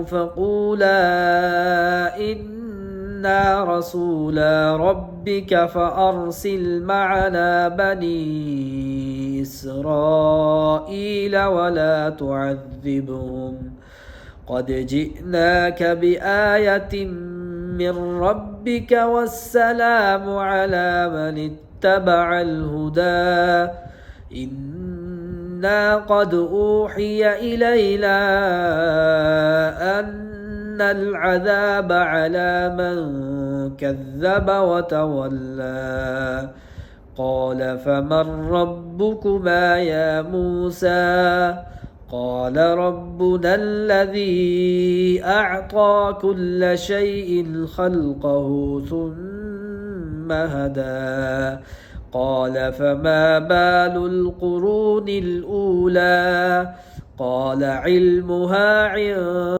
فقولا إنا رسولا ربك فأرسل معنا بني إسرائيل ولا تعذبهم قد جئناك بآية من ربك والسلام على من اتبع الهدى إنا قد أوحي إلينا أن العذاب على من كذب وتولى قال فمن ربكما يا موسى قال ربنا الذي أعطى كل شيء خلقه ثم هدى قال فما بال القرون الأولى قال علمها عند